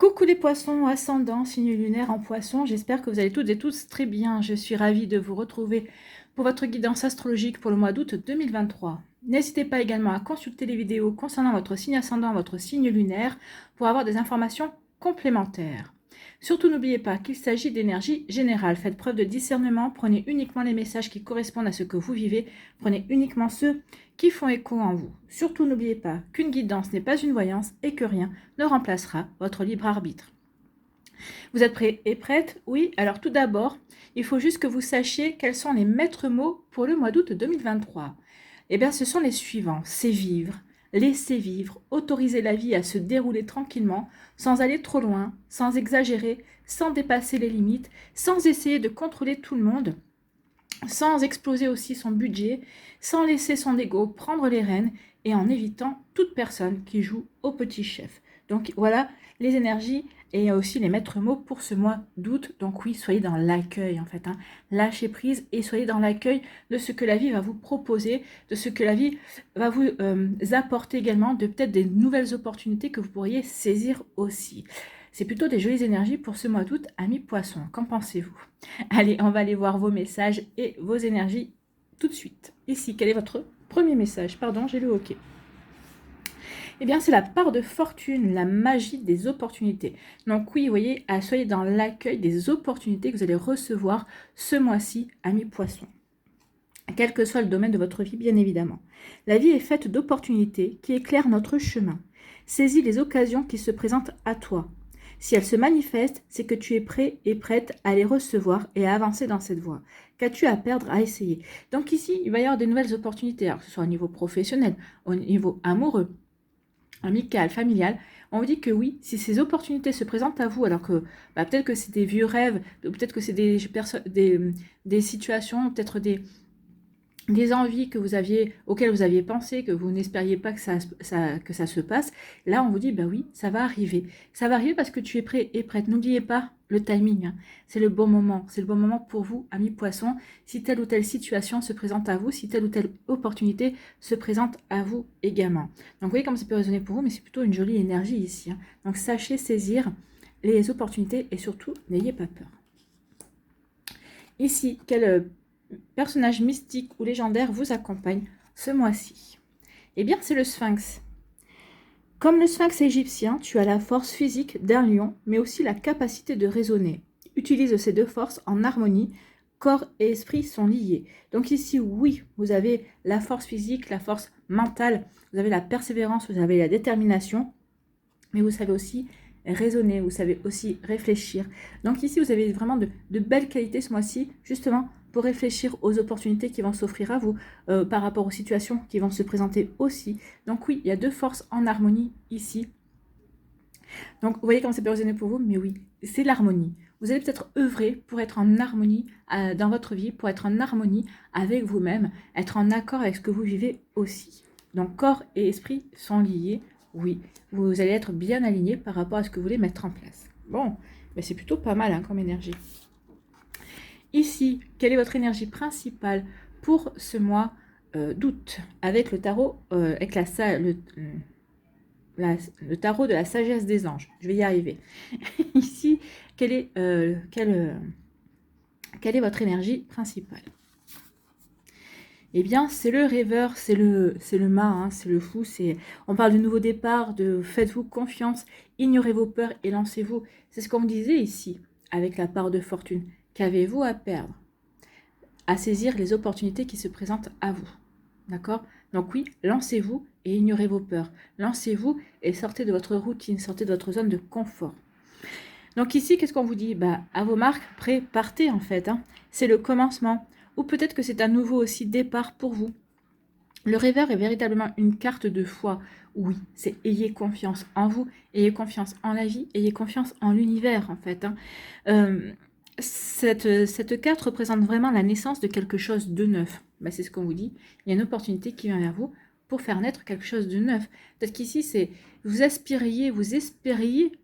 Coucou les poissons, ascendant, signe lunaire en poisson, j'espère que vous allez toutes et tous très bien. Je suis ravie de vous retrouver pour votre guidance astrologique pour le mois d'août 2023. N'hésitez pas également à consulter les vidéos concernant votre signe ascendant, votre signe lunaire, pour avoir des informations complémentaires. Surtout n'oubliez pas qu'il s'agit d'énergie générale. Faites preuve de discernement, prenez uniquement les messages qui correspondent à ce que vous vivez, prenez uniquement ceux qui font écho en vous. Surtout n'oubliez pas qu'une guidance n'est pas une voyance et que rien ne remplacera votre libre arbitre. Vous êtes prêts et prêtes? Oui. Alors tout d'abord, il faut juste que vous sachiez quels sont les maîtres mots pour le mois d'août 2023. Eh bien, ce sont les suivants. C'est vivre, laisser vivre, autoriser la vie à se dérouler tranquillement, sans aller trop loin, sans exagérer, sans dépasser les limites, sans essayer de contrôler tout le monde, sans exploser aussi son budget, sans laisser son ego prendre les rênes et en évitant toute personne qui joue au petit chef. Donc voilà les énergies et aussi les maîtres mots pour ce mois d'août. Donc oui, soyez dans l'accueil en fait, lâchez prise et soyez dans l'accueil de ce que la vie va vous proposer, de ce que la vie va vous apporter également, de peut-être des nouvelles opportunités que vous pourriez saisir aussi. C'est plutôt des jolies énergies pour ce mois d'août, amis poissons. Qu'en pensez-vous? Allez, on va aller voir vos messages et vos énergies tout de suite. Ici, quel est votre premier message? Pardon, j'ai le hoquet. Eh bien, c'est la part de fortune, la magie des opportunités. Donc oui, vous voyez, soyez dans l'accueil des opportunités que vous allez recevoir ce mois-ci, amis poissons. Quel que soit le domaine de votre vie, bien évidemment. La vie est faite d'opportunités qui éclairent notre chemin. Saisis les occasions qui se présentent à toi. Si elles se manifestent, c'est que tu es prêt et prête à les recevoir et à avancer dans cette voie. Qu'as-tu à perdre à essayer? Donc ici, il va y avoir des nouvelles opportunités, alors que ce soit au niveau professionnel, au niveau amoureux, amical, familial. On vous dit que oui, si ces opportunités se présentent à vous, alors que peut-être que c'est des vieux rêves, peut-être que c'est des situations, peut-être des envies que vous aviez, auxquelles vous aviez pensé, que vous n'espériez pas que ça se passe, là on vous dit, oui, ça va arriver. Ça va arriver parce que tu es prêt et prête. N'oubliez pas le timing, c'est le bon moment. C'est le bon moment pour vous, amis poissons, si telle ou telle situation se présente à vous, si telle ou telle opportunité se présente à vous également. Donc vous voyez comme ça peut résonner pour vous, mais c'est plutôt une jolie énergie ici. Donc sachez saisir les opportunités et surtout, n'ayez pas peur. Ici, quel personnage mystique ou légendaire vous accompagne ce mois-ci? Eh bien, c'est le Sphinx. Comme le Sphinx égyptien, tu as la force physique d'un lion, mais aussi la capacité de raisonner. Utilise ces deux forces en harmonie. Corps et esprit sont liés. Donc ici, oui, vous avez la force physique, la force mentale, vous avez la persévérance, vous avez la détermination, mais vous savez aussi raisonner, vous savez aussi réfléchir. Donc ici, vous avez vraiment de belles qualités ce mois-ci, justement, pour réfléchir aux opportunités qui vont s'offrir à vous, par rapport aux situations qui vont se présenter aussi. Donc oui, il y a deux forces en harmonie ici. Donc vous voyez comment ça peut résonner pour vous, mais oui, c'est l'harmonie. Vous allez peut-être œuvrer pour être en harmonie dans votre vie, pour être en harmonie avec vous-même, être en accord avec ce que vous vivez aussi. Donc corps et esprit sont liés, oui. Vous allez être bien aligné par rapport à ce que vous voulez mettre en place. Bon, c'est plutôt pas mal comme énergie. Ici, quelle est votre énergie principale pour ce mois d'août avec le tarot, avec le tarot de la sagesse des anges? Je vais y arriver. Ici, quelle est votre énergie principale? Eh bien, c'est le rêveur, c'est le mât, c'est le fou. On parle de nouveau départ, de faites-vous confiance, ignorez vos peurs et lancez-vous. C'est ce qu'on me disait ici, avec la part de fortune. Qu'avez-vous à perdre? À saisir les opportunités qui se présentent à vous. D'accord? Donc oui, lancez-vous et ignorez vos peurs. Lancez-vous et sortez de votre routine, sortez de votre zone de confort. Donc ici, qu'est-ce qu'on vous dit? À vos marques, prêts, partez en fait. C'est le commencement. Ou peut-être que c'est un nouveau aussi départ pour vous. Le rêveur est véritablement une carte de foi. Oui, c'est ayez confiance en vous, ayez confiance en la vie, ayez confiance en l'univers en fait. Cette carte représente vraiment la naissance de quelque chose de neuf. C'est ce qu'on vous dit. Il y a une opportunité qui vient vers vous pour faire naître quelque chose de neuf. Peut-être qu'ici, vous espériez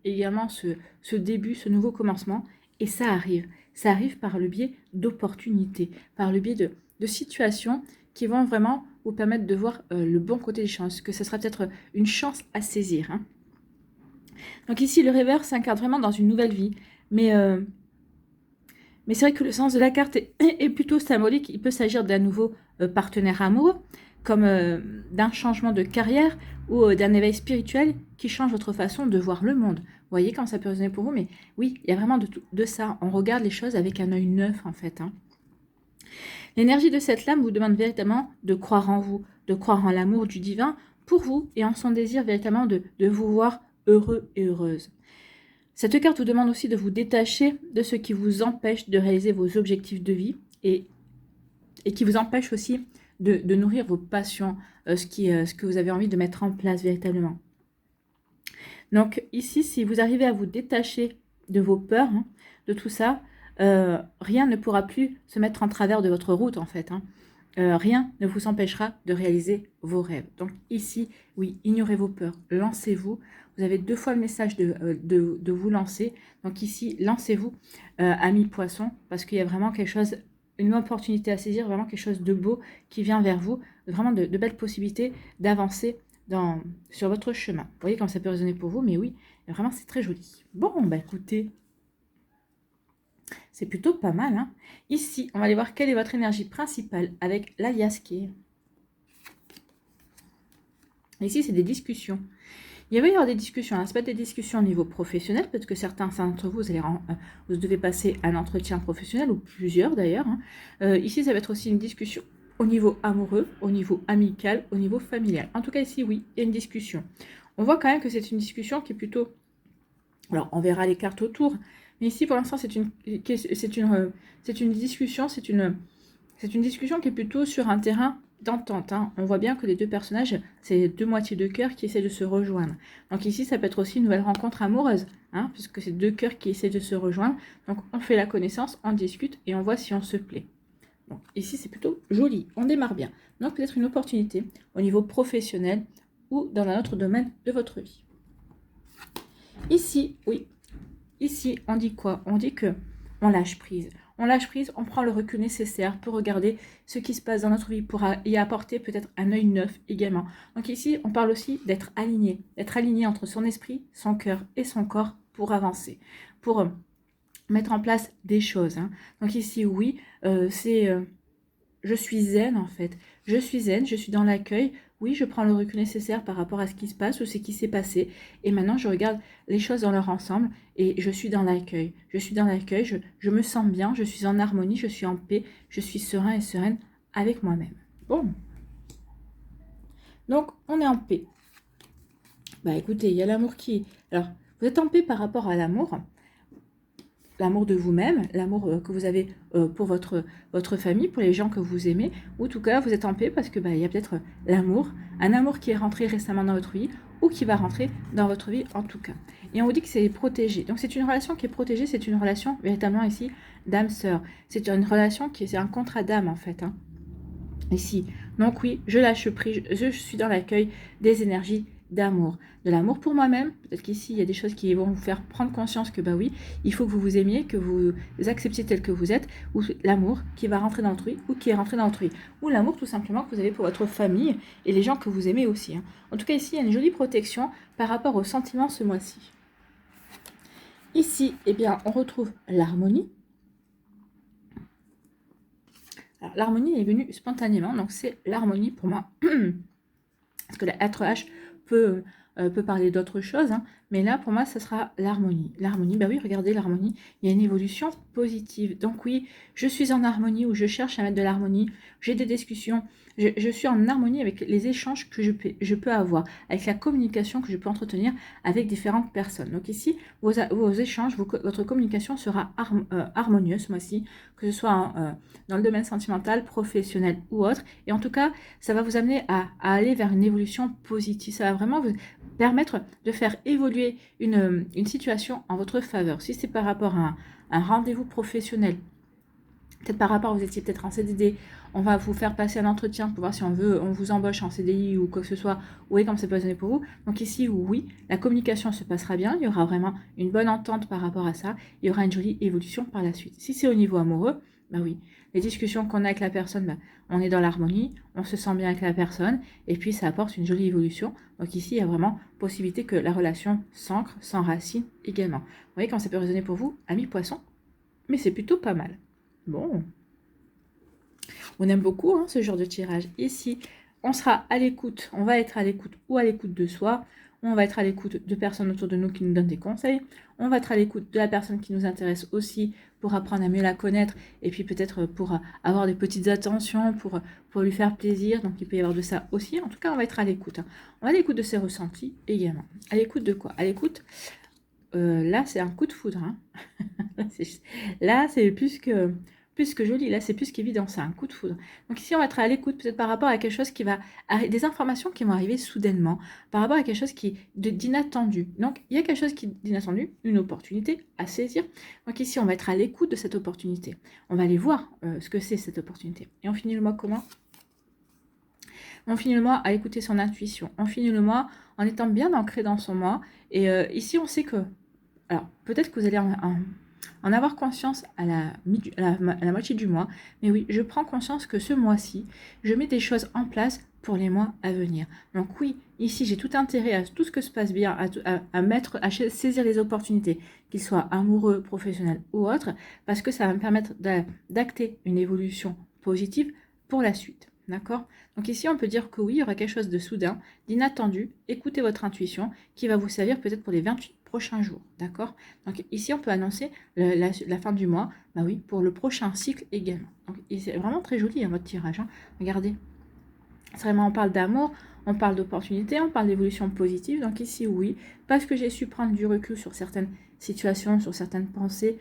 également ce début, ce nouveau commencement, et ça arrive. Ça arrive par le biais d'opportunités, par le biais de situations qui vont vraiment vous permettre de voir le bon côté des chances, que ce sera peut-être une chance à saisir. Donc ici, le rêveur s'incarne vraiment dans une nouvelle vie. Mais c'est vrai que le sens de la carte est plutôt symbolique. Il peut s'agir d'un nouveau partenaire amoureux, comme d'un changement de carrière ou d'un éveil spirituel qui change votre façon de voir le monde. Vous voyez quand ça peut résonner pour vous, mais oui, il y a vraiment de ça. On regarde les choses avec un œil neuf, en fait. Hein. L'énergie de cette lame vous demande véritablement de croire en vous, de croire en l'amour du divin pour vous et en son désir véritablement de vous voir heureux et heureuse. Cette carte vous demande aussi de vous détacher de ce qui vous empêche de réaliser vos objectifs de vie et qui vous empêche aussi de nourrir vos passions, ce que vous avez envie de mettre en place véritablement. Donc ici, si vous arrivez à vous détacher de vos peurs, hein, de tout ça, rien ne pourra plus se mettre en travers de votre route en fait. Hein. Rien ne vous empêchera de réaliser vos rêves. Donc ici, oui, ignorez vos peurs, lancez-vous. Vous avez 2 fois le message de vous lancer. Donc ici, lancez-vous, amis poissons, parce qu'il y a vraiment quelque chose, une opportunité à saisir, vraiment quelque chose de beau qui vient vers vous, vraiment de belles possibilités d'avancer sur votre chemin. Vous voyez comme ça peut résonner pour vous, mais oui, vraiment c'est très joli. Bon, bah écoutez, c'est plutôt pas mal. Hein. Ici, on va aller voir quelle est votre énergie principale avec l'alias qui est. Ici, c'est des discussions. Il va y avoir des discussions. Hein. Ce n'est pas des discussions au niveau professionnel, parce que certains d'entre vous, vous devez passer un entretien professionnel, ou plusieurs d'ailleurs. Hein. Ici, ça va être aussi une discussion au niveau amoureux, au niveau amical, au niveau familial. En tout cas, ici, oui, il y a une discussion. On voit quand même que c'est une discussion qui est plutôt... Alors, on verra les cartes autour. Mais ici, pour l'instant, c'est une discussion, c'est une discussion qui est plutôt sur un terrain d'entente. Hein. On voit bien que les 2 personnages, c'est 2 moitiés de cœur qui essaient de se rejoindre. Donc ici, ça peut être aussi une nouvelle rencontre amoureuse, hein, puisque c'est 2 cœurs qui essaient de se rejoindre. Donc on fait la connaissance, on discute et on voit si on se plaît. Donc ici, c'est plutôt joli, on démarre bien. Donc peut-être une opportunité au niveau professionnel ou dans un autre domaine de votre vie. Ici, oui. Ici, on dit quoi? On dit que on lâche prise. On lâche prise, on prend le recul nécessaire pour regarder ce qui se passe dans notre vie, pour y apporter peut-être un œil neuf également. Donc ici, on parle aussi d'être aligné entre son esprit, son cœur et son corps pour avancer, pour mettre en place des choses. Hein. Donc ici, oui, je suis zen en fait. Je suis zen, je suis dans l'accueil. Oui, je prends le recul nécessaire par rapport à ce qui se passe ou ce qui s'est passé. Et maintenant, je regarde les choses dans leur ensemble et je suis dans l'accueil. Je suis dans l'accueil, je me sens bien, je suis en harmonie, je suis en paix, je suis serein et sereine avec moi-même. Bon. Donc, on est en paix. Bah écoutez, il y a l'amour qui... Alors, vous êtes en paix par rapport à l'amour. L'amour de vous-même, l'amour que vous avez pour votre famille, pour les gens que vous aimez, ou en tout cas vous êtes en paix parce que il y a peut-être l'amour, un amour qui est rentré récemment dans votre vie ou qui va rentrer dans votre vie en tout cas. Et on vous dit que c'est protégé. Donc c'est une relation qui est protégée, c'est une relation véritablement ici d'âme-sœur. C'est une relation qui c'est un contrat d'âme en fait. Hein. Ici. Donc oui, je lâche prise, je suis dans l'accueil des énergies d'amour, de l'amour pour moi-même. Peut-être qu'ici, il y a des choses qui vont vous faire prendre conscience que, oui, il faut que vous vous aimiez, que vous acceptiez tel que vous êtes, ou l'amour qui va rentrer dans autrui, ou qui est rentré dans autrui, ou l'amour tout simplement que vous avez pour votre famille et les gens que vous aimez aussi. Hein. En tout cas, ici, il y a une jolie protection par rapport aux sentiments ce mois-ci. Ici, eh bien, on retrouve l'harmonie. Alors, l'harmonie est venue spontanément, donc c'est l'harmonie pour moi. Parce que la 4H peut parler d'autres choses, hein, mais là, pour moi, ce sera l'harmonie. L'harmonie, oui, regardez l'harmonie, il y a une évolution positive. Donc oui, je suis en harmonie ou je cherche à mettre de l'harmonie, j'ai des discussions, je suis en harmonie avec les échanges que je peux avoir, avec la communication que je peux entretenir avec différentes personnes. Donc ici, vos échanges, votre communication sera harmonieuse ce mois-ci, que ce soit dans le domaine sentimental, professionnel ou autre. Et en tout cas, ça va vous amener à aller vers une évolution positive. Ça va vraiment vous permettre de faire évoluer une situation en votre faveur. Si c'est par rapport à un rendez-vous professionnel, peut-être par rapport, vous étiez peut-être en CDD, on va vous faire passer un entretien pour voir si on vous embauche en CDI ou quoi que ce soit, oui, comme c'est positionné pour vous. Donc ici, oui, la communication se passera bien, il y aura vraiment une bonne entente par rapport à ça, il y aura une jolie évolution par la suite. Si c'est au niveau amoureux, Bah oui, les discussions qu'on a avec la personne, bah, on est dans l'harmonie, on se sent bien avec la personne, et puis ça apporte une jolie évolution. Donc ici, il y a vraiment possibilité que la relation s'ancre, s'enracine également. Vous voyez comment ça peut résonner pour vous, amis poissons? Mais c'est plutôt pas mal. Bon, on aime beaucoup hein, ce genre de tirage. Ici, on sera à l'écoute, on va être à l'écoute ou à l'écoute de soi, on va être à l'écoute de personnes autour de nous qui nous donnent des conseils, on va être à l'écoute de la personne qui nous intéresse aussi pour apprendre à mieux la connaître et puis peut-être pour avoir des petites attentions, pour lui faire plaisir, donc il peut y avoir de ça aussi. En tout cas, on va être à l'écoute. Hein. On va à l'écoute de ses ressentis également. À l'écoute de quoi? À l'écoute, là c'est un coup de foudre. Hein. Là, c'est plus que joli, là c'est plus qu'évident, c'est un coup de foudre. Donc ici on va être à l'écoute peut-être par rapport à quelque chose qui va, des informations qui vont arriver soudainement, par rapport à quelque chose d'inattendu. Donc il y a quelque chose d'inattendu, une opportunité à saisir. Donc ici on va être à l'écoute de cette opportunité. On va aller voir ce que c'est cette opportunité. Et on finit le mois comment? On finit le mois à écouter son intuition. On finit le mois en étant bien ancré dans son mois. Et ici on sait que, alors peut-être que vous allez en avoir conscience à la moitié du mois. Mais oui, je prends conscience que ce mois-ci, je mets des choses en place pour les mois à venir. Donc oui, ici, j'ai tout intérêt à tout ce que se passe bien, à saisir les opportunités, qu'ils soient amoureux, professionnels ou autres, parce que ça va me permettre d'acter une évolution positive pour la suite. D'accord? Donc ici, on peut dire que oui, il y aura quelque chose de soudain, d'inattendu. Écoutez votre intuition qui va vous servir peut-être pour les 28 prochains jours. D'accord? Donc ici, on peut annoncer la fin du mois, bah oui, pour le prochain cycle également. Donc c'est vraiment très joli hein, votre tirage. Hein. Regardez. C'est vraiment, on parle d'amour, on parle d'opportunité, on parle d'évolution positive. Donc ici, oui, parce que j'ai su prendre du recul sur certaines situations, sur certaines pensées,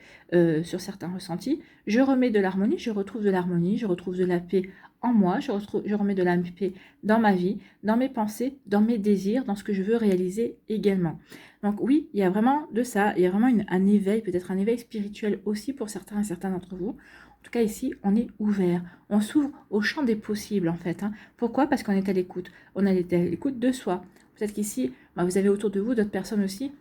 sur certains ressentis, je remets de l'harmonie, je retrouve de la paix en moi, je remets de la paix dans ma vie, dans mes pensées, dans mes désirs, dans ce que je veux réaliser également. Donc oui, il y a vraiment de ça, il y a vraiment un éveil, peut-être un éveil spirituel aussi pour certains et certains d'entre vous. En tout cas, ici, on est ouvert, on s'ouvre au champ des possibles en fait. Hein. Pourquoi? Parce qu'on est à l'écoute. On est à l'écoute de soi. Peut-être qu'ici, vous avez autour de vous d'autres personnes aussi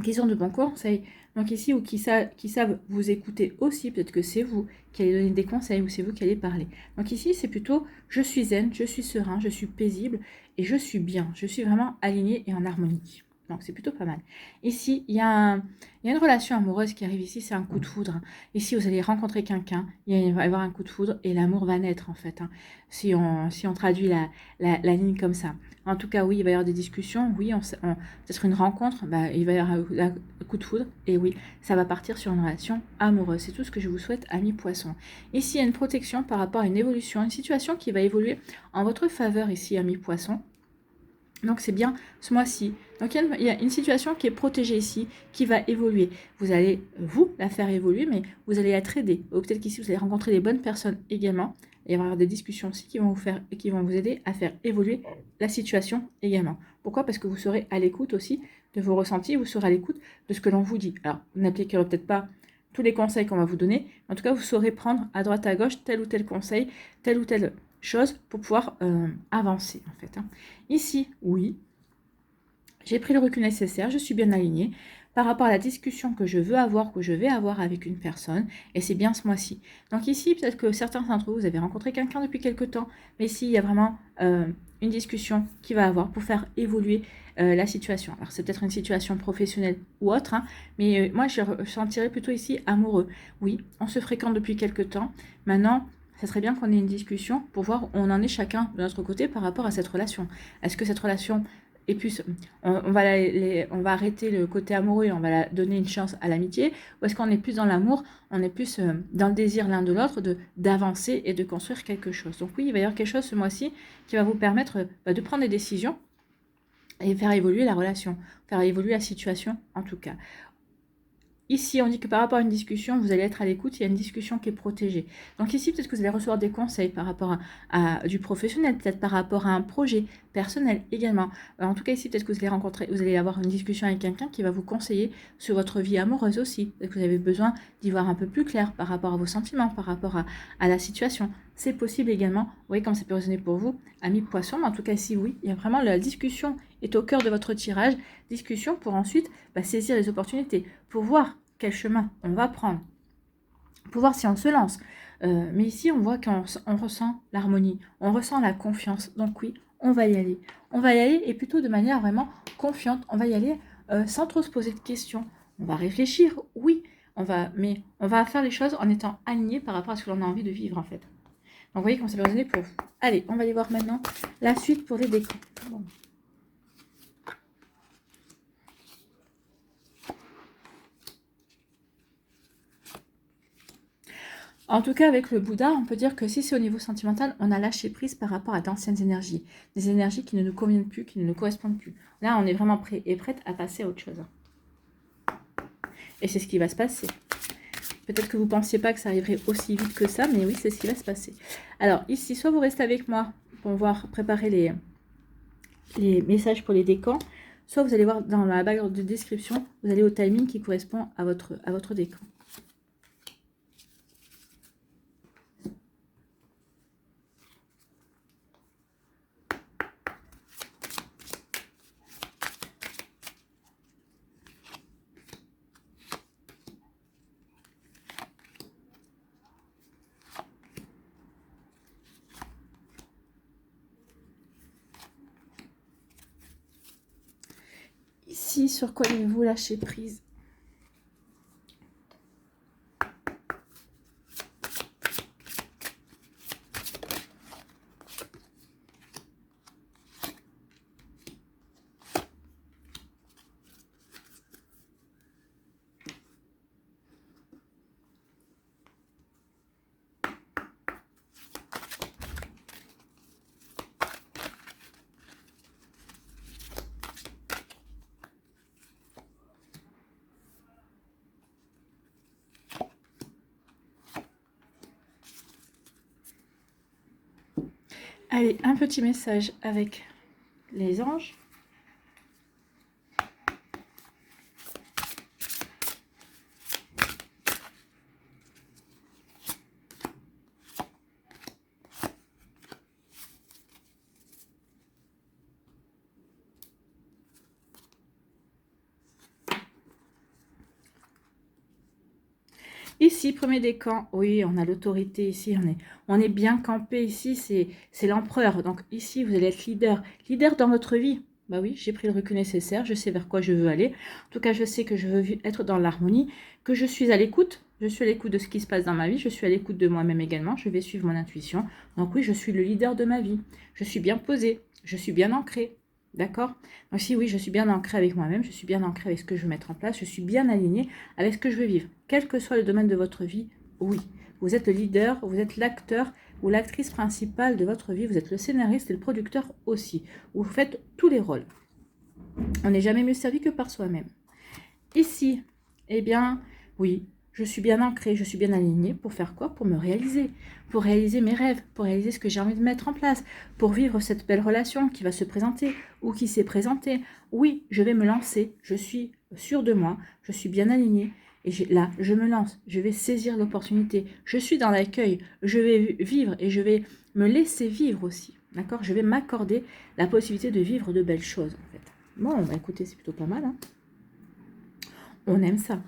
qui sont de bons conseils. Donc ici, ou qui savent vous écouter aussi, peut-être que c'est vous qui allez donner des conseils ou c'est vous qui allez parler. Donc ici, c'est plutôt je suis zen, je suis serein, je suis paisible et je suis bien. Je suis vraiment aligné et en harmonie. Donc c'est plutôt pas mal. Ici, il y a une relation amoureuse qui arrive ici, c'est un coup de foudre. Hein. Ici, vous allez rencontrer quelqu'un, il va y avoir un coup de foudre et l'amour va naître en fait. Hein, si on traduit la ligne comme ça. En tout cas, oui, il va y avoir des discussions, oui, peut-être une rencontre, il va y avoir un coup de foudre et oui, ça va partir sur une relation amoureuse. C'est tout ce que je vous souhaite, amis poissons. Ici, il y a une protection par rapport à une évolution, une situation qui va évoluer en votre faveur ici, amis poissons. Donc c'est bien ce mois-ci. Donc il y a une situation qui est protégée ici, qui va évoluer. Vous allez, vous, la faire évoluer, mais vous allez être aidé. Ou peut-être qu'ici, vous allez rencontrer les bonnes personnes également. Et il va y avoir des discussions aussi qui vont vous aider à faire évoluer la situation également. Pourquoi? Parce que vous serez à l'écoute aussi de vos ressentis, vous serez à l'écoute de ce que l'on vous dit. Alors, vous n'appliquerez peut-être pas tous les conseils qu'on va vous donner. En tout cas, vous saurez prendre à droite à gauche tel ou tel conseil, tel ou tel chose pour pouvoir avancer en fait. Hein. Ici, oui, j'ai pris le recul nécessaire, je suis bien alignée par rapport à la discussion que je veux avoir, que je vais avoir avec une personne, et c'est bien ce mois-ci. Donc ici, peut-être que certains d'entre vous avez rencontré quelqu'un depuis quelque temps, mais ici, il y a vraiment une discussion qui va avoir pour faire évoluer la situation. Alors c'est peut-être une situation professionnelle ou autre, hein, mais moi je sentirais plutôt ici amoureux. Oui, on se fréquente depuis quelque temps, maintenant ça serait bien qu'on ait une discussion pour voir où on en est chacun de notre côté par rapport à cette relation. Est-ce que cette relation est plus... On va arrêter le côté amoureux et on va donner une chance à l'amitié, ou est-ce qu'on est plus dans l'amour, on est plus dans le désir l'un de l'autre d'avancer et de construire quelque chose. Donc oui, il va y avoir quelque chose ce mois-ci qui va vous permettre de prendre des décisions et faire évoluer la relation, faire évoluer la situation en tout cas. Ici, on dit que par rapport à une discussion, vous allez être à l'écoute, il y a une discussion qui est protégée. Donc ici, peut-être que vous allez recevoir des conseils par rapport à du professionnel, peut-être par rapport à un projet personnel également. En tout cas, ici, peut-être que vous allez avoir une discussion avec quelqu'un qui va vous conseiller sur votre vie amoureuse aussi. Peut-être que vous avez besoin d'y voir un peu plus clair par rapport à vos sentiments, par rapport à la situation. C'est possible également. Vous voyez comme ça peut résonner pour vous, amis poissons. Mais en tout cas, ici, oui, il y a vraiment la discussion est au cœur de votre tirage. Discussion pour ensuite saisir les opportunités, pour voir quel chemin on va prendre. pour voir si on se lance. Mais ici, on voit qu'on ressent l'harmonie, on ressent la confiance. Donc oui, on va y aller. On va y aller et plutôt de manière vraiment confiante. On va y aller sans trop se poser de questions. On va réfléchir, oui, mais on va faire les choses en étant aligné par rapport à ce que l'on a envie de vivre en fait. Donc vous voyez comment ça va résonner pour vous. Allez, on va aller voir maintenant la suite pour les décans. Bon. En tout cas, avec le Bouddha, on peut dire que si c'est au niveau sentimental, on a lâché prise par rapport à d'anciennes énergies. Des énergies qui ne nous conviennent plus, qui ne nous correspondent plus. Là, on est vraiment prêt et prête à passer à autre chose. Et c'est ce qui va se passer. Peut-être que vous ne pensiez pas que ça arriverait aussi vite que ça, mais oui, c'est ce qui va se passer. Alors, ici, soit vous restez avec moi pour voir préparer les messages pour les décans, soit vous allez voir dans la barre de description, vous allez au timing qui correspond à votre décan. Ici, sur quoi devez-vous lâcher prise? Allez, un petit message avec les anges. Ici, premier décan, oui, on a l'autorité ici, on est bien campé ici, c'est l'empereur. Donc ici, vous allez être leader dans votre vie. Bah oui, j'ai pris le recul nécessaire, je sais vers quoi je veux aller. En tout cas, je sais que je veux être dans l'harmonie, que je suis à l'écoute. Je suis à l'écoute de ce qui se passe dans ma vie, je suis à l'écoute de moi-même également, je vais suivre mon intuition. Donc oui, je suis le leader de ma vie. Je suis bien posée, je suis bien ancrée. D'accord? Donc si oui, je suis bien ancrée avec moi-même, je suis bien ancrée avec ce que je veux mettre en place, je suis bien alignée avec ce que je veux vivre. Quel que soit le domaine de votre vie, oui. Vous êtes le leader, vous êtes l'acteur ou l'actrice principale de votre vie, vous êtes le scénariste et le producteur aussi. Vous faites tous les rôles. On n'est jamais mieux servi que par soi-même. Ici, eh bien, oui, je suis bien ancrée, je suis bien alignée pour faire quoi? Pour me réaliser, pour réaliser mes rêves, pour réaliser ce que j'ai envie de mettre en place, pour vivre cette belle relation qui va se présenter ou qui s'est présentée. Oui, je vais me lancer, je suis sûre de moi, je suis bien alignée. Et là, je me lance, je vais saisir l'opportunité, je suis dans l'accueil, je vais vivre et je vais me laisser vivre aussi. D'accord? Je vais m'accorder la possibilité de vivre de belles choses en fait. Bon, bah écoutez, c'est plutôt pas mal, hein. On aime ça.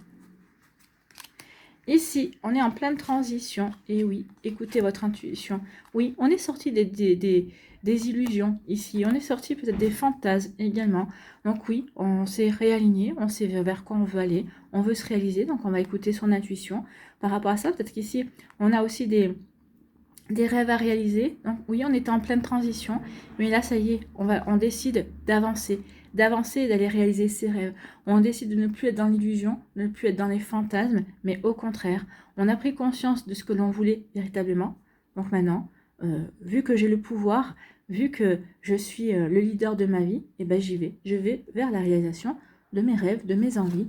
Ici, on est en pleine transition. Et oui, écoutez votre intuition. Oui, on est sorti des illusions ici. On est sorti peut-être des fantasmes également. Donc oui, on s'est réaligné. On sait vers quoi on veut aller. On veut se réaliser. Donc on va écouter son intuition. Par rapport à ça, peut-être qu'ici, on a aussi des rêves à réaliser. Donc oui, on était en pleine transition. Mais là, ça y est, on décide d'avancer et d'aller réaliser ses rêves. On décide de ne plus être dans l'illusion, de ne plus être dans les fantasmes, mais au contraire, on a pris conscience de ce que l'on voulait véritablement. Donc maintenant, vu que j'ai le pouvoir, vu que je suis le leader de ma vie, et ben j'y vais. Je vais vers la réalisation de mes rêves, de mes envies.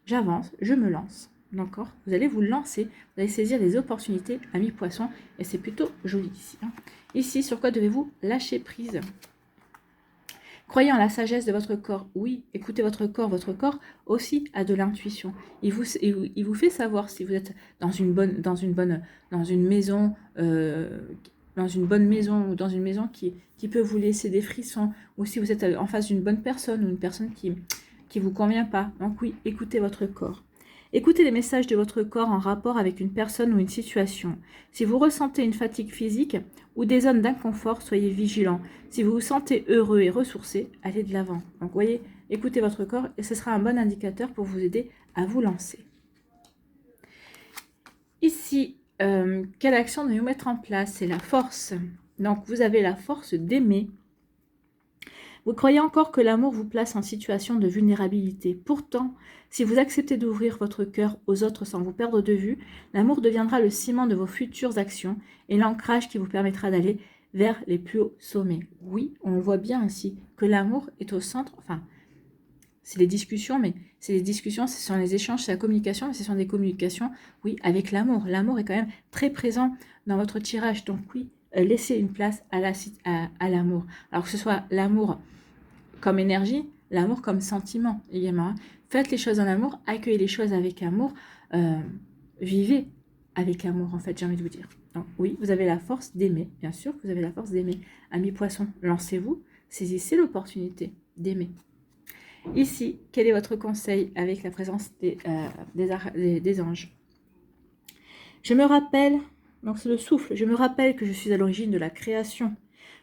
J'avance, je me lance. D'accord? Vous allez vous lancer, vous allez saisir les opportunités à mi-poisson, et c'est plutôt joli ici. Hein. Ici, sur quoi devez-vous lâcher prise? Croyez en la sagesse de votre corps. Oui, écoutez votre corps. Votre corps aussi a de l'intuition. Il vous fait savoir si vous êtes dans une maison, dans une bonne maison ou dans une maison qui peut vous laisser des frissons, ou si vous êtes en face d'une bonne personne ou une personne qui vous convient pas. Donc oui, écoutez votre corps. Écoutez les messages de votre corps en rapport avec une personne ou une situation. Si vous ressentez une fatigue physique ou des zones d'inconfort, soyez vigilant. Si vous vous sentez heureux et ressourcé, allez de l'avant. Donc, vous voyez, écoutez votre corps et ce sera un bon indicateur pour vous aider à vous lancer. Ici, quelle action devez-vous mettre en place? C'est la force. Donc, vous avez la force d'aimer. Vous croyez encore que l'amour vous place en situation de vulnérabilité. Pourtant, si vous acceptez d'ouvrir votre cœur aux autres sans vous perdre de vue, l'amour deviendra le ciment de vos futures actions et l'ancrage qui vous permettra d'aller vers les plus hauts sommets. Oui, on le voit bien ici, que l'amour est au centre, enfin, c'est les discussions, mais c'est les discussions, ce sont les échanges, c'est la communication, mais ce sont des communications, oui, avec l'amour. L'amour est quand même très présent dans votre tirage, donc oui, laissez une place à l'amour. Alors que ce soit l'amour comme énergie, l'amour comme sentiment également. Hein. Faites les choses en amour, accueillez les choses avec amour, vivez avec amour en fait, j'ai envie de vous dire. Donc oui, vous avez la force d'aimer, bien sûr que vous avez la force d'aimer. Amis poissons, lancez-vous, saisissez l'opportunité d'aimer. Ici, quel est votre conseil avec la présence des anges? Je me rappelle, donc c'est le souffle, je me rappelle que je suis à l'origine de la création.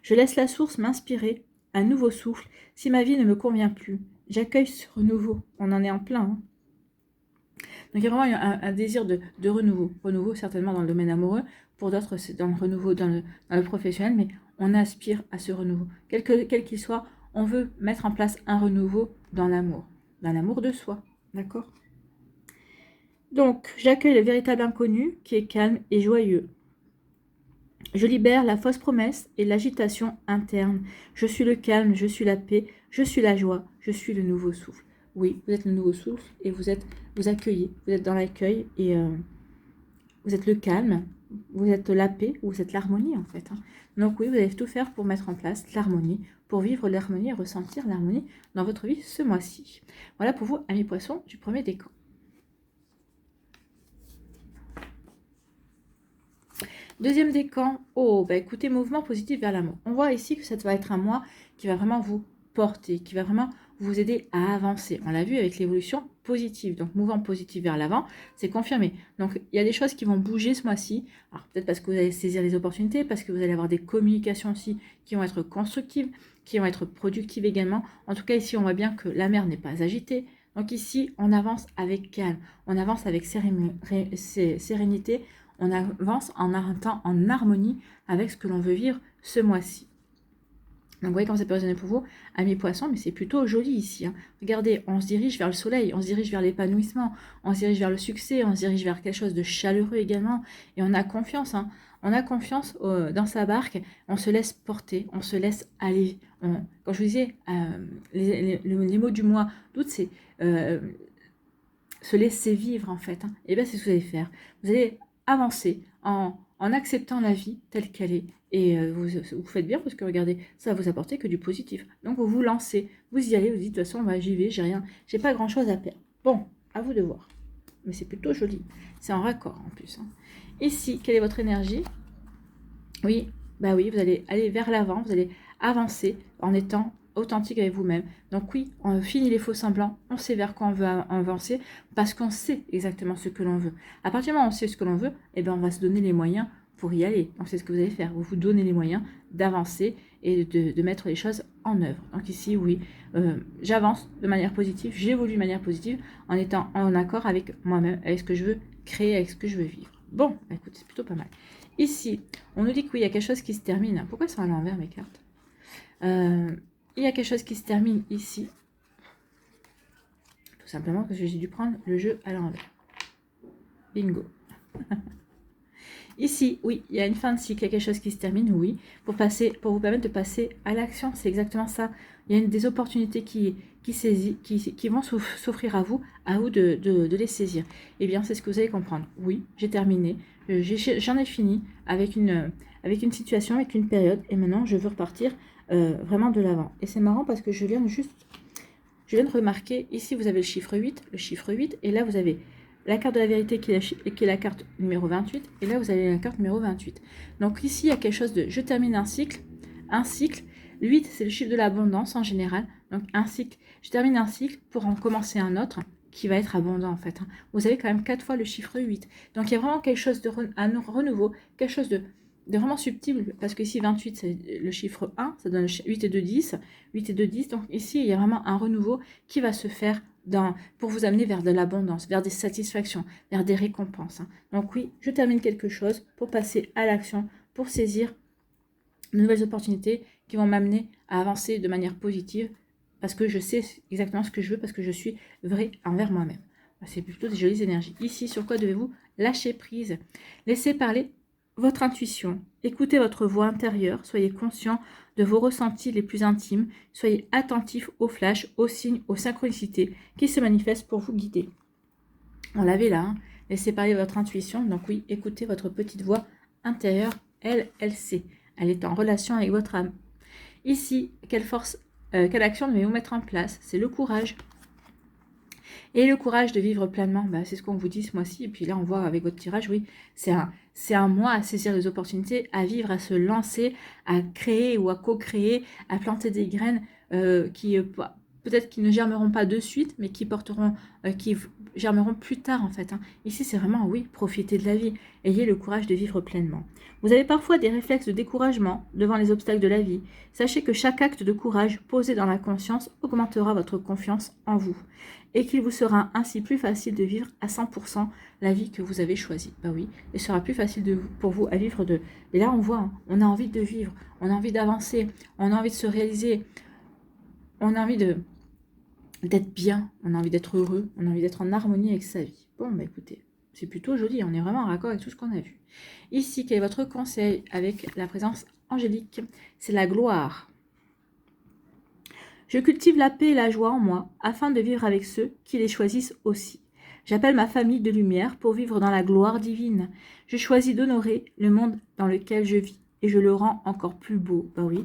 Je laisse la source m'inspirer, un nouveau souffle. Si ma vie ne me convient plus, j'accueille ce renouveau. On en est en plein. Hein. Donc il y a vraiment un désir de renouveau. Renouveau certainement dans le domaine amoureux. Pour d'autres, c'est dans le renouveau dans le professionnel. Mais on aspire à ce renouveau. Quel qu'il soit, on veut mettre en place un renouveau dans l'amour. Dans l'amour de soi. D'accord? Donc, j'accueille le véritable inconnu qui est calme et joyeux. Je libère la fausse promesse et l'agitation interne. Je suis le calme, je suis la paix, je suis la joie, je suis le nouveau souffle. Oui, vous êtes le nouveau souffle et vous accueillez, vous êtes dans l'accueil et vous êtes le calme, vous êtes la paix, vous êtes l'harmonie en fait. Hein. Donc oui, vous allez tout faire pour mettre en place l'harmonie, pour vivre l'harmonie et ressentir l'harmonie dans votre vie ce mois-ci. Voilà pour vous, amis poissons, du premier décan. Deuxième décan, oh, bah écoutez, mouvement positif vers l'amour. On voit ici que ça va être un mois qui va vraiment vous porter, qui va vraiment vous aider à avancer. On l'a vu avec l'évolution positive, donc mouvement positif vers l'avant, c'est confirmé. Donc il y a des choses qui vont bouger ce mois-ci. Alors peut-être parce que vous allez saisir les opportunités, parce que vous allez avoir des communications aussi qui vont être constructives, qui vont être productives également. En tout cas ici, on voit bien que la mer n'est pas agitée. Donc ici, on avance avec calme, on avance avec sérénité. On avance en harmonie avec ce que l'on veut vivre ce mois-ci. Donc vous voyez comment ça peut résonner pour vous, amis poissons, mais c'est plutôt joli ici. Hein. Regardez, on se dirige vers le soleil, on se dirige vers l'épanouissement, on se dirige vers le succès, on se dirige vers quelque chose de chaleureux également. Et on a confiance, hein. On a confiance dans sa barque, on se laisse porter, on se laisse aller. Quand je vous disais, les mots du mois d'août, c'est se laisser vivre en fait. Hein. Et bien c'est ce que vous allez faire. Vous allez avancer en acceptant la vie telle qu'elle est. Et vous faites bien parce que regardez, ça va vous apporter que du positif. Donc vous vous lancez, vous y allez, vous dites de toute façon, bah, j'y vais, j'ai pas grand chose à perdre. Bon, à vous de voir. Mais c'est plutôt joli. C'est en raccord en plus. Hein. Ici, quelle est votre énergie? Oui, bah oui, vous allez aller vers l'avant, vous allez avancer en étant authentique avec vous-même. Donc oui, on finit les faux semblants, on sait vers quoi on veut avancer parce qu'on sait exactement ce que l'on veut. À partir du moment où on sait ce que l'on veut, eh ben on va se donner les moyens pour y aller. Donc c'est ce que vous allez faire, vous vous donnez les moyens d'avancer et de mettre les choses en œuvre. Donc ici, oui, j'avance de manière positive, j'évolue de manière positive en étant en accord avec moi-même, avec ce que je veux créer, avec ce que je veux vivre. Bon, écoute, c'est plutôt pas mal. Ici, on nous dit que oui, il y a quelque chose qui se termine. Pourquoi elles sont à l'envers, mes cartes? Il y a quelque chose qui se termine ici. Tout simplement parce que j'ai dû prendre le jeu à l'envers. Bingo. Ici, oui, il y a une fin de cycle, il y a quelque chose qui se termine, oui, pour vous permettre de passer à l'action. C'est exactement ça. Il y a des opportunités qui vont s'offrir à vous de les saisir. Eh bien, c'est ce que vous allez comprendre. Oui, j'ai terminé. J'en ai fini avec une situation, avec une période, et maintenant, je veux repartir vraiment de l'avant. Et c'est marrant parce que je viens de remarquer, ici, vous avez le chiffre 8, et là, vous avez la carte de la vérité qui est la carte numéro 28, et là vous avez la carte numéro 28. Donc ici il y a quelque chose de, je termine un cycle, 8 c'est le chiffre de l'abondance en général, donc un cycle, je termine un cycle pour en commencer un autre, qui va être abondant en fait. Vous avez quand même 4 fois le chiffre 8. Donc il y a vraiment quelque chose de un renouveau, quelque chose de vraiment subtil, parce que ici 28 c'est le chiffre 1, ça donne 8 et 2, 10, 8 et 2, 10, donc ici il y a vraiment un renouveau qui va se faire pour vous amener vers de l'abondance, vers des satisfactions, vers des récompenses. Donc oui, je termine quelque chose pour passer à l'action, pour saisir de nouvelles opportunités qui vont m'amener à avancer de manière positive, parce que je sais exactement ce que je veux, parce que je suis vrai envers moi-même. C'est plutôt des jolies énergies. Ici, sur quoi devez-vous lâcher prise? Laissez parler votre intuition. Écoutez votre voix intérieure. Soyez conscient de vos ressentis les plus intimes. Soyez attentif aux flashs, aux signes, aux synchronicités qui se manifestent pour vous guider. On l'avait là. Laissez parler votre intuition. Donc oui, écoutez votre petite voix intérieure. Elle sait. Elle est en relation avec votre âme. Ici, quelle action devez-vous mettre en place? C'est le courage. Et le courage de vivre pleinement, c'est ce qu'on vous dit ce mois-ci. Et puis là, on voit avec votre tirage, oui, c'est un mois à saisir les opportunités, à vivre, à se lancer, à créer ou à co-créer, à planter des graines qui peut-être qui ne germeront pas de suite, mais qui germeront plus tard en fait. Ici, c'est vraiment, oui, profitez de la vie. Ayez le courage de vivre pleinement. Vous avez parfois des réflexes de découragement devant les obstacles de la vie. Sachez que chaque acte de courage posé dans la conscience augmentera votre confiance en vous et qu'il vous sera ainsi plus facile de vivre à 100% la vie que vous avez choisie. Oui, il sera plus facile pour vous à vivre de... Et là, on voit, on a envie de vivre, on a envie d'avancer, on a envie de se réaliser, on a envie d'être bien, on a envie d'être heureux, on a envie d'être en harmonie avec sa vie. Bon, écoutez, c'est plutôt joli, on est vraiment en raccord avec tout ce qu'on a vu. Ici, quel est votre conseil avec la présence angélique? C'est la gloire. Je cultive la paix et la joie en moi, afin de vivre avec ceux qui les choisissent aussi. J'appelle ma famille de lumière pour vivre dans la gloire divine. Je choisis d'honorer le monde dans lequel je vis, et je le rends encore plus beau. Oui,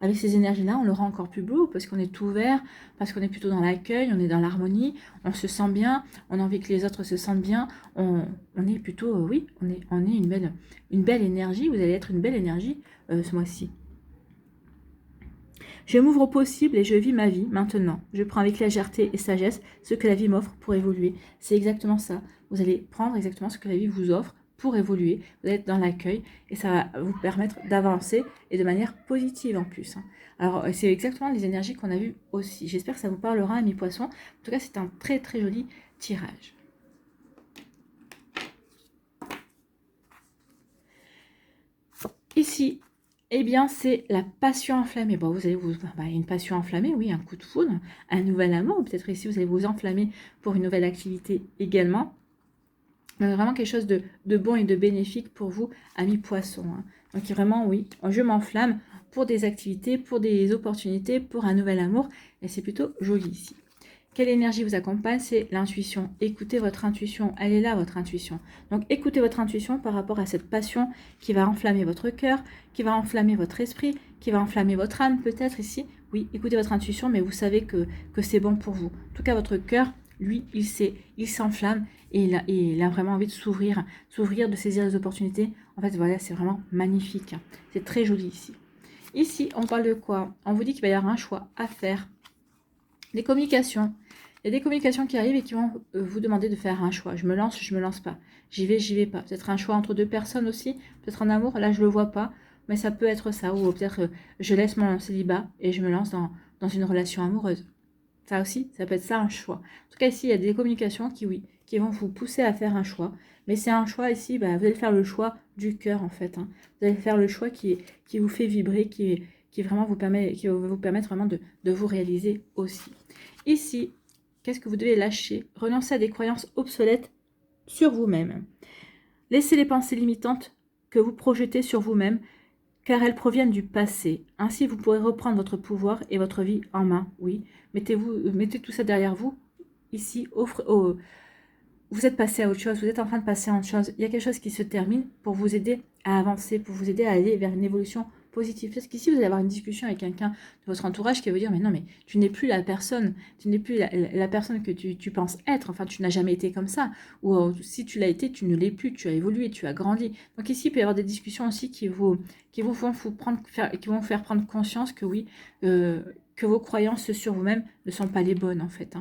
avec ces énergies-là, on le rend encore plus beau, parce qu'on est ouvert, parce qu'on est plutôt dans l'accueil, on est dans l'harmonie, on se sent bien, on a envie que les autres se sentent bien, on est plutôt, oui, on est une belle énergie, vous allez être une belle énergie ce mois-ci. Je m'ouvre au possible et je vis ma vie maintenant. Je prends avec légèreté et sagesse ce que la vie m'offre pour évoluer. C'est exactement ça. Vous allez prendre exactement ce que la vie vous offre pour évoluer. Vous allez être dans l'accueil et ça va vous permettre d'avancer et de manière positive en plus. Alors, c'est exactement les énergies qu'on a vues aussi. J'espère que ça vous parlera, amis poissons. En tout cas, c'est un très très joli tirage. Ici, eh bien, c'est la passion enflammée. Bon, vous allez une passion enflammée, oui, un coup de foudre, un nouvel amour. Peut-être ici, vous allez vous enflammer pour une nouvelle activité également. Vraiment quelque chose de bon et de bénéfique pour vous, amis poissons. Donc vraiment, oui, je m'enflamme pour des activités, pour des opportunités, pour un nouvel amour. Et c'est plutôt joli ici. Quelle énergie vous accompagne? C'est l'intuition. Écoutez votre intuition. Elle est là, votre intuition. Donc, écoutez votre intuition par rapport à cette passion qui va enflammer votre cœur, qui va enflammer votre esprit, qui va enflammer votre âme peut-être ici. Oui, écoutez votre intuition, mais vous savez que c'est bon pour vous. En tout cas, votre cœur, lui, il sait, il s'enflamme et il a vraiment envie de s'ouvrir, de saisir les opportunités. En fait, voilà, c'est vraiment magnifique. C'est très joli ici. Ici, on parle de quoi? On vous dit qu'il va y avoir un choix à faire. Les communications. Il y a des communications qui arrivent et qui vont vous demander de faire un choix. Je me lance, je me lance pas. J'y vais pas. Peut-être un choix entre deux personnes aussi. Peut-être en amour. Là, je le vois pas. Mais ça peut être ça. Ou peut-être je laisse mon célibat et je me lance dans une relation amoureuse. Ça aussi, ça peut être ça un choix. En tout cas, ici, il y a des communications qui vont vous pousser à faire un choix. Mais c'est un choix ici, vous allez faire le choix du cœur en fait. Vous allez faire le choix qui vous fait vibrer, qui vraiment qui va vous permettre vraiment de vous réaliser aussi. Ici, qu'est-ce que vous devez lâcher? Renoncer à des croyances obsolètes sur vous-même. Laissez les pensées limitantes que vous projetez sur vous-même, car elles proviennent du passé. Ainsi, vous pourrez reprendre votre pouvoir et votre vie en main. Oui, mettez tout ça derrière vous. Ici, vous êtes passé à autre chose, vous êtes en train de passer à autre chose. Il y a quelque chose qui se termine pour vous aider à avancer, pour vous aider à aller vers une évolution positive. Parce qu'ici, vous allez avoir une discussion avec quelqu'un de votre entourage qui va vous dire, mais non, mais tu n'es plus la personne, tu n'es plus la personne que tu penses être. Enfin, tu n'as jamais été comme ça. Ou si tu l'as été, tu ne l'es plus, tu as évolué, tu as grandi. Donc ici, il peut y avoir des discussions aussi qui vont faire prendre conscience que oui, que vos croyances sur vous-même ne sont pas les bonnes en fait.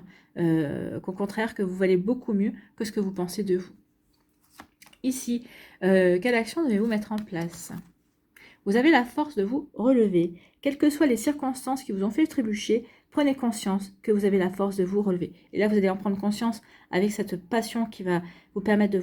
Qu'au contraire, que vous valez beaucoup mieux que ce que vous pensez de vous. Ici, quelle action devez-vous mettre en place? Vous avez la force de vous relever. Quelles que soient les circonstances qui vous ont fait trébucher, prenez conscience que vous avez la force de vous relever. Et là, vous allez en prendre conscience avec cette passion qui va vous permettre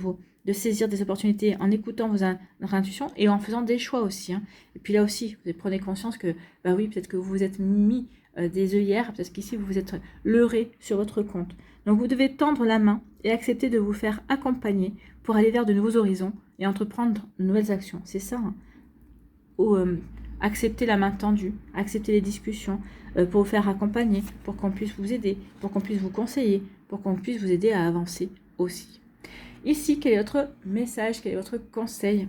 de saisir des opportunités en écoutant votre intuition et en faisant des choix aussi. Et puis là aussi, vous prenez conscience que, bah oui, peut-être que vous vous êtes mis des œillères, parce qu'ici, vous vous êtes leurré sur votre compte. Donc, vous devez tendre la main et accepter de vous faire accompagner pour aller vers de nouveaux horizons et entreprendre de nouvelles actions. C'est ça, ou accepter la main tendue, accepter les discussions, pour vous faire accompagner, pour qu'on puisse vous aider, pour qu'on puisse vous conseiller, pour qu'on puisse vous aider à avancer aussi. Ici, quel est votre message, quel est votre conseil?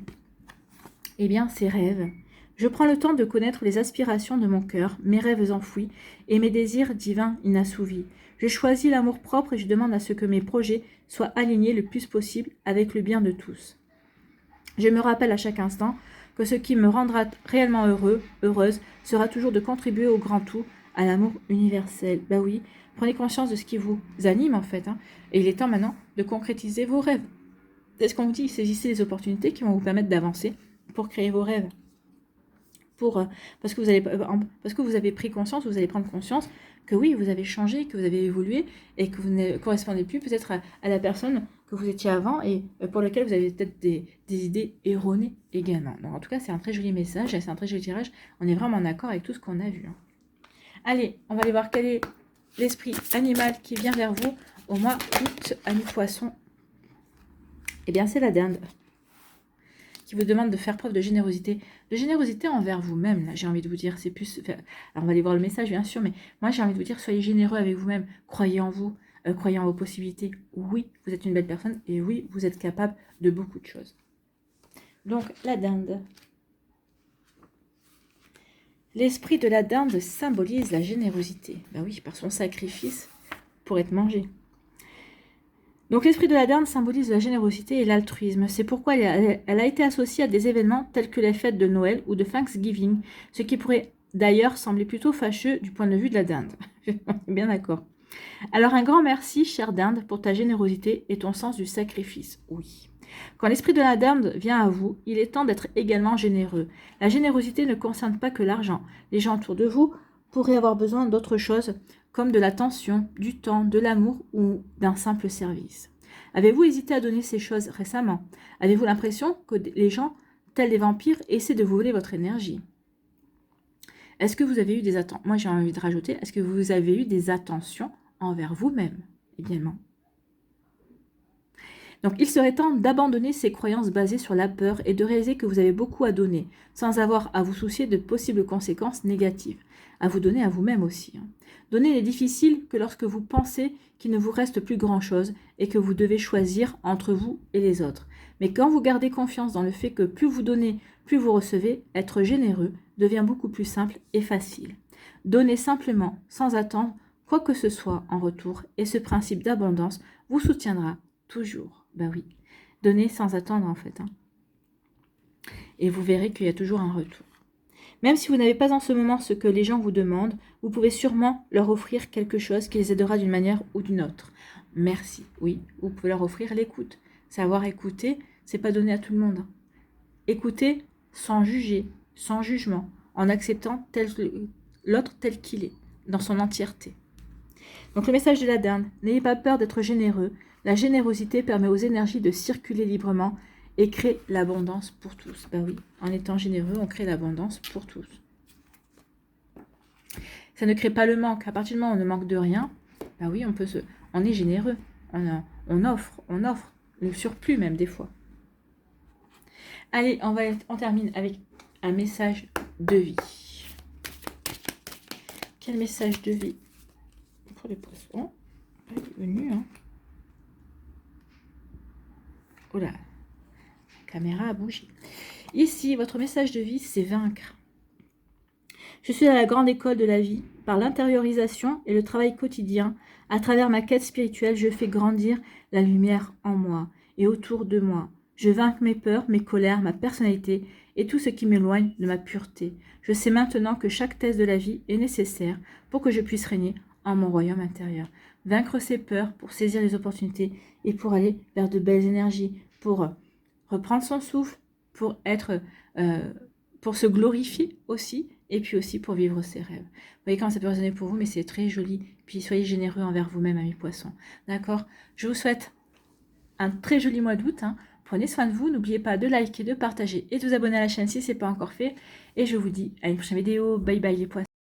Eh bien, c'est rêves. Je prends le temps de connaître les aspirations de mon cœur, mes rêves enfouis et mes désirs divins inassouvis. Je choisis l'amour-propre et je demande à ce que mes projets soient alignés le plus possible avec le bien de tous. Je me rappelle à chaque instant que ce qui me rendra réellement heureuse, sera toujours de contribuer au grand tout, à l'amour universel. Bah oui, prenez conscience de ce qui vous anime en fait. Et il est temps maintenant de concrétiser vos rêves. C'est ce qu'on vous dit, saisissez les opportunités qui vont vous permettre d'avancer pour créer vos rêves. Parce que vous avez pris conscience, vous allez prendre conscience que oui, vous avez changé, que vous avez évolué et que vous ne correspondez plus peut-être à la personne que vous étiez avant et pour laquelle vous avez peut-être des idées erronées également. Donc en tout cas, c'est un très joli message, c'est un très joli tirage. On est vraiment en accord avec tout ce qu'on a vu. Allez, on va aller voir quel est l'esprit animal qui vient vers vous au mois d'août, ami poisson. Eh bien, c'est la dinde qui vous demande de faire preuve de générosité envers vous-même, là, j'ai envie de vous dire, c'est plus, alors on va aller voir le message, bien sûr, mais moi, j'ai envie de vous dire, soyez généreux avec vous-même, croyez en vous, croyez en vos possibilités, oui, vous êtes une belle personne, et oui, vous êtes capable de beaucoup de choses. Donc, la dinde. L'esprit de la dinde symbolise la générosité, ben oui, par son sacrifice pour être mangé. Donc l'esprit de la dinde symbolise la générosité et l'altruisme. C'est pourquoi elle a été associée à des événements tels que les fêtes de Noël ou de Thanksgiving, ce qui pourrait d'ailleurs sembler plutôt fâcheux du point de vue de la dinde. Bien d'accord. Alors un grand merci, chère dinde, pour ta générosité et ton sens du sacrifice. Oui. Quand l'esprit de la dinde vient à vous, il est temps d'être également généreux. La générosité ne concerne pas que l'argent. Les gens autour de vous pourraient avoir besoin d'autre chose, comme de l'attention, du temps, de l'amour ou d'un simple service. Avez-vous hésité à donner ces choses récemment? Avez-vous l'impression que les gens, tels des vampires, essaient de vous voler votre énergie? Est-ce que vous avez eu des attentions? Moi, j'ai envie de rajouter, est-ce que vous avez eu des attentions envers vous-même, également? Donc, il serait temps d'abandonner ces croyances basées sur la peur et de réaliser que vous avez beaucoup à donner, sans avoir à vous soucier de possibles conséquences négatives. À vous donner à vous-même aussi. Donner n'est difficile que lorsque vous pensez qu'il ne vous reste plus grand-chose et que vous devez choisir entre vous et les autres. Mais quand vous gardez confiance dans le fait que plus vous donnez, plus vous recevez, être généreux devient beaucoup plus simple et facile. Donnez simplement, sans attendre quoi que ce soit en retour, et ce principe d'abondance vous soutiendra toujours. Ben oui, donnez sans attendre en fait. Et vous verrez qu'il y a toujours un retour. Même si vous n'avez pas en ce moment ce que les gens vous demandent, vous pouvez sûrement leur offrir quelque chose qui les aidera d'une manière ou d'une autre. Merci, oui, vous pouvez leur offrir l'écoute. Savoir écouter, c'est pas donné à tout le monde. Écouter sans juger, sans jugement, en acceptant l'autre tel qu'il est, dans son entièreté. Donc le message de la dinde, n'ayez pas peur d'être généreux. La générosité permet aux énergies de circuler librement et crée l'abondance pour tous. Ben oui, en étant généreux, on crée l'abondance pour tous. Ça ne crée pas le manque. À partir du moment où on ne manque de rien, ben oui, on est généreux. On offre le surplus même des fois. Allez, on termine avec un message de vie. Quel message de vie pour les poissons? Il est venu, hein. Oh là, la caméra a bougé. Ici, votre message de vie, c'est vaincre. Je suis à la grande école de la vie. Par l'intériorisation et le travail quotidien, à travers ma quête spirituelle, je fais grandir la lumière en moi et autour de moi. Je vainc mes peurs, mes colères, ma personnalité et tout ce qui m'éloigne de ma pureté. Je sais maintenant que chaque test de la vie est nécessaire pour que je puisse régner en mon royaume intérieur. Vaincre ses peurs pour saisir les opportunités et pour aller vers de belles énergies, pour reprendre son souffle, pour être, pour se glorifier aussi, et puis aussi pour vivre ses rêves. Vous voyez comment ça peut résonner pour vous, mais c'est très joli. Puis soyez généreux envers vous-même, amis poissons. D'accord? Je vous souhaite un très joli mois d'août. Prenez soin de vous. N'oubliez pas de liker, de partager et de vous abonner à la chaîne si ce n'est pas encore fait. Et je vous dis à une prochaine vidéo. Bye bye les poissons.